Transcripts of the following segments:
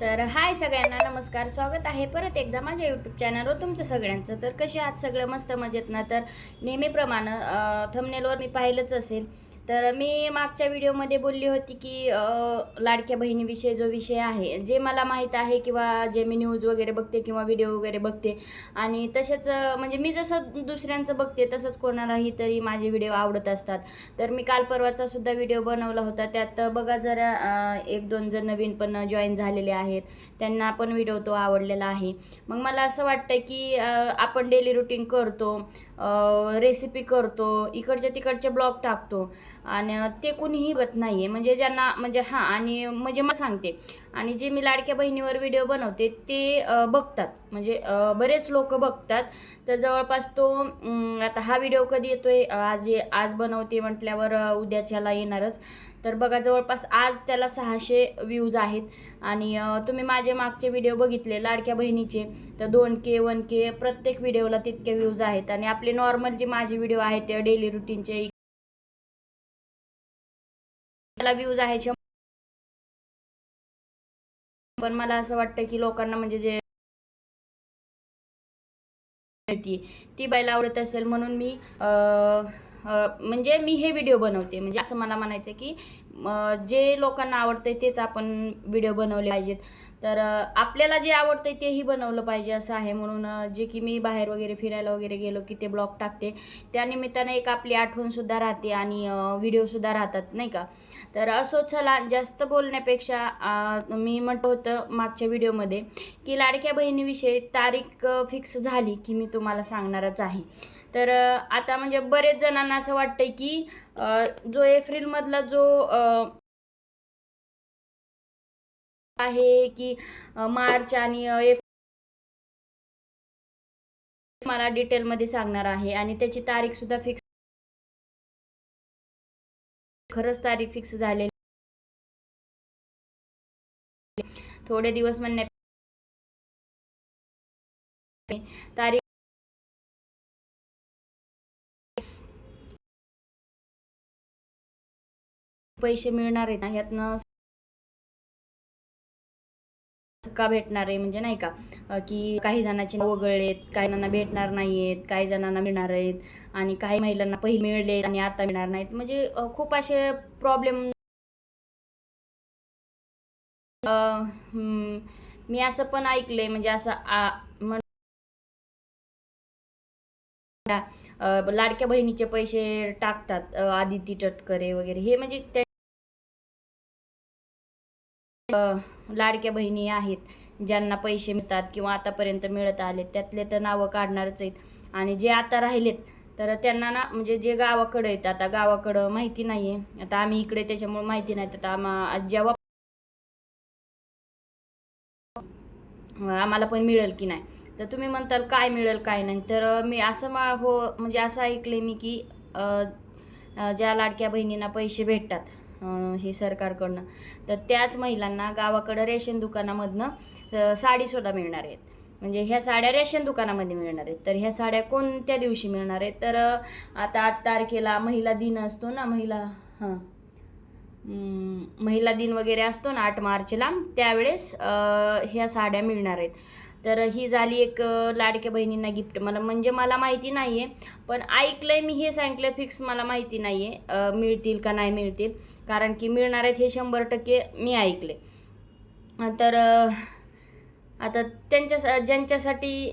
तर हाय सगळ्यांना नमस्कार, स्वागत आहे परत एकदा माझ्या यूट्यूब चॅनलवर तुमचं सगळ्यांचं. तर कसे आहात सगळं? मस्त मजेत ना? तर नेहमीप्रमाणे थंबनेलवर मी पाहिलंच असेल. तर मी मागच्या व्हिडिओमध्ये बोलली होती की लाडक्या बहिणीविषयी जो विषय आहे, जे मला माहीत आहे किंवा जे मी न्यूज वगैरे बघते किंवा व्हिडिओ वगैरे बघते, आणि तसेच म्हणजे मी जसं दुसऱ्यांचं बघते तसंच कोणालाही तरी माझे व्हिडिओ आवडत असतात. तर मी काल परवाचा सुद्धा व्हिडिओ बनवला होता. त्यात बघा जरा एक दोन जण नवीन पण जॉईन झालेले आहेत, त्यांना पण व्हिडिओ तो आवडलेला आहे. मग मला असं वाटतं की आपण डेली रुटीन करतो, रेसिपी करतो, इकडचे तिकडचे ब्लॉग टाकतो, आणि ते कुणीही बघत नाही आहे. म्हणजे ज्यांना म्हणजे हां, आणि म्हणजे मग सांगते, आणि जे मी लाडक्या बहिणीवर व्हिडिओ बनवते ते बघतात, म्हणजे बरेच लोक बघतात. तर जवळपास तो आता हा व्हिडिओ कधी येतोय, आज बनवते म्हटल्यावर उद्याच्याला येणारच. तर बघा जवळपास आज त्याला 600 व्ह्यूज आहेत. आणि तुम्ही माझे मागचे व्हिडिओ बघितले लाडक्या बहिणीचे, तर 2K 1K प्रत्येक व्हिडिओला तितके व्ह्यूज आहेत. आणि आपले नॉर्मल जे माझे व्हिडिओ आहेत ते डेली रुटीनचे, त्याला व्ह्यूज आहे 100. पण मला असं वाटतं की लोकांना म्हणजे जे ती बायला आवडत असेल म्हणून मी म्हणजे मी हे व्हिडिओ बनवते. म्हणजे असं मला म्हणायचं की जे लोकांना आवडतंय तेच आपण व्हिडिओ बनवले पाहिजेत. तर आपल्याला जे आवडतंय तेही बनवलं पाहिजे असं आहे. म्हणून जे की मी बाहेर वगैरे फिरायला वगैरे गेलो की ते ब्लॉग टाकते. त्यानिमित्ताने एक आपली आठवणसुद्धा राहते आणि व्हिडिओसुद्धा राहतात, नाही का? तर असो, चला जास्त बोलण्यापेक्षा मी म्हटलं होतं मागच्या व्हिडिओमध्ये की लाडक्या बहिणीविषयी तारीख फिक्स झाली की मी तुम्हाला सांगणारच आहे. तर आता म्हणजे बरेच जणांना असं वाटतंय की जो एप्रिलमधला जो आहे की मार्च आणि मला डिटेलमध्ये सांगणार आहे, आणि त्याची तारीखसुद्धा फिक्स, खरंच तारीख फिक्स झालेली. थोडे दिवस म्हणण्या तारीख पैसे मिळणार आहेत ना, ह्यातनं का भेटणार आहे म्हणजे नाही का, की काही जणांचे नाव वगळलेत, काही जणांना भेटणार नाहीयेत, काही जणांना मिळणार आहेत, आणि काही महिलांना पहिले मिळले आणि आता मिळणार नाहीत. म्हणजे खूप असे प्रॉब्लेम. मी असं पण ऐकलंय, म्हणजे असं लाडक्या बहिणीचे पैसे टाकतात आदिती तटकरे वगैरे, हे म्हणजे लाडक्या बहिणी आहेत ज्यांना पैसे मिळतात किंवा आतापर्यंत मिळत आले, त्यातले तर नावं काढणारच आहेत. आणि जे आता राहिलेत तर त्यांना ना, म्हणजे जे गावाकडं आहेत, आता गावाकडं माहिती नाही आहे, आता आम्ही इकडे त्याच्यामुळे माहिती नाही. आता जेव्हा आम्हाला पण मिळेल की नाही, तर तुम्ही म्हणताल काय मिळेल काय नाही. तर मी असं हो, म्हणजे असं ऐकले मी की ज्या लाडक्या बहिणींना पैसे भेटतात हे सरकारकडनं, तर त्याच महिलांना गावाकडं रेशन दुकानामधनं साडीसुद्धा मिळणार आहेत. म्हणजे ह्या साड्या रेशन दुकानामध्ये मिळणार आहेत. तर ह्या साड्या कोणत्या दिवशी मिळणार आहेत, तर आता 8 तारखेला महिला दिन असतो ना, हां महिला दिन वगैरे असतो ना 8 मार्चला, त्यावेळेस ह्या साड्या मिळणार आहेत. तर ही झाली एक लाडक्या बहिणींना गिफ्ट. म्हणजे मला माहिती नाही आहे, पण ऐकलंय मी, हे सांगितलं फिक्स मला माहिती नाही आहे मिळतील का नाही मिळतील, कारण की मिळणार आहेत हे 100% मी ऐकले. तर आता ज्यांच्यासाठी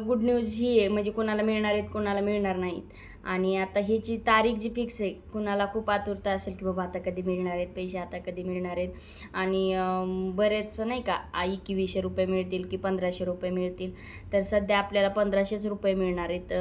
गुड न्यूज ही आहे, म्हणजे कुणाला मिळणार आहेत कुणाला मिळणार नाहीत. आणि आता ह्याची तारीख जी फिक्स आहे, कुणाला खूप आतुरता असेल की बाबा आता कधी मिळणार आहेत पैसे, आता कधी मिळणार आहेत. आणि बरेच नाही का 2100 रुपये मिळतील की 1500 रुपये मिळतील. तर सध्या आपल्याला 1500च रुपये मिळणार आहेत.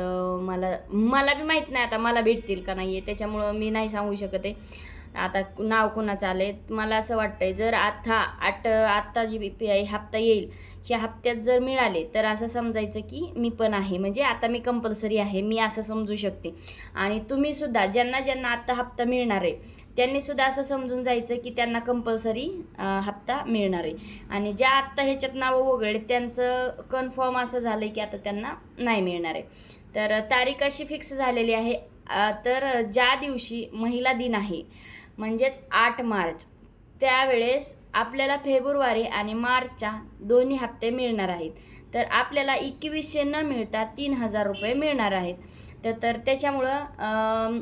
मला बी माहीत नाही आता मला भेटतील का नाही आहे, त्याच्यामुळं मी नाही सांगू शकत आहे आता नाव कोणाचं आलं आहे. मला असं वाटतंय जर आत्ता जी PI हप्ता येईल, ह्या हप्त्यात जर मिळाले तर असं समजायचं की मी पण आहे, म्हणजे आता मी कंपल्सरी आहे, मी असं समजू शकते. आणि तुम्हीसुद्धा ज्यांना ज्यांना आत्ता हप्ता मिळणार आहे त्यांनीसुद्धा असं समजून जायचं की त्यांना कंपल्सरी हप्ता मिळणार आहे. आणि ज्या आत्ता ह्याच्यात नावं वगळले त्यांचं कन्फर्म असं झालं की आता त्यांना नाही मिळणार आहे. तर तारीख अशी फिक्स झालेली आहे. तर ज्या दिवशी महिला दिन आहे, म्हणजेच 8 मार्च, त्यावेळेस आपल्याला फेब्रुवारी आणि मार्चच्या दोन्ही हप्ते मिळणार आहेत. तर आपल्याला 2100 न मिळता 3000 रुपये मिळणार आहेत. तर त्याच्यामुळं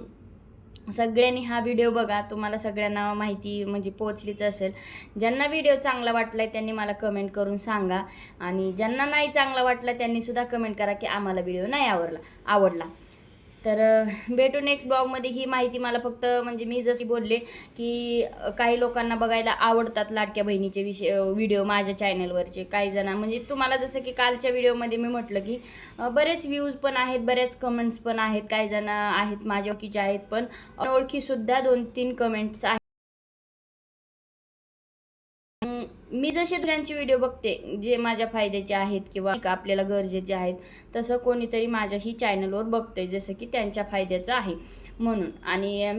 सगळ्यांनी हा व्हिडिओ बघा. तुम्हाला सगळ्यांना माहिती म्हणजे पोहोचलीच असेल. ज्यांना व्हिडिओ चांगला वाटला आहे त्यांनी मला कमेंट करून सांगा, आणि ज्यांना नाही चांगला वाटला त्यांनीसुद्धा कमेंट करा की आम्हाला व्हिडिओ नाही आवडला. तर भेटू नेक्स्ट ब्लॉगमध्ये. ही माहिती मला फक्त म्हणजे मी जशी बोलले की काही लोकांना बघायला आवडतात लाडक्या बहिणीचे व्हिडिओ माझ्या चॅनलवरचे. काही जण म्हणजे तुम्हाला जसं की कालच्या व्हिडिओमध्ये मी म्हटलं की बरेच व्ह्यूज पण आहेत, बरेच कमेंट्स पण आहेत. काही जण आहेत माझ्या ओळखीचे आहेत, पण अनोळखीसुद्धा 2-3 कमेंट्स आहेत. मी जसे दुसऱ्यांचे व्हिडिओ बघते जे माझ्या फायद्याचे आहेत किंवा आपल्याला गरजेचे आहेत, तसं कोणीतरी माझ्याही चॅनलवर बघते जसं की त्यांच्या फायद्याचं आहे म्हणून. आणि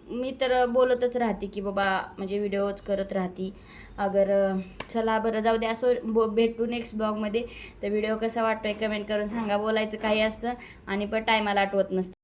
मी तर बोलतच राहते की बाबा म्हणजे व्हिडिओज करत राहते. चला बरं जाऊ द्या. भेटू नेक्स्ट ब्लॉगमध्ये. तर व्हिडिओ कसा वाटतोय कमेंट करून सांगा. बोलायचं काही असतं आणि पण टायमाला आठवत नसतं.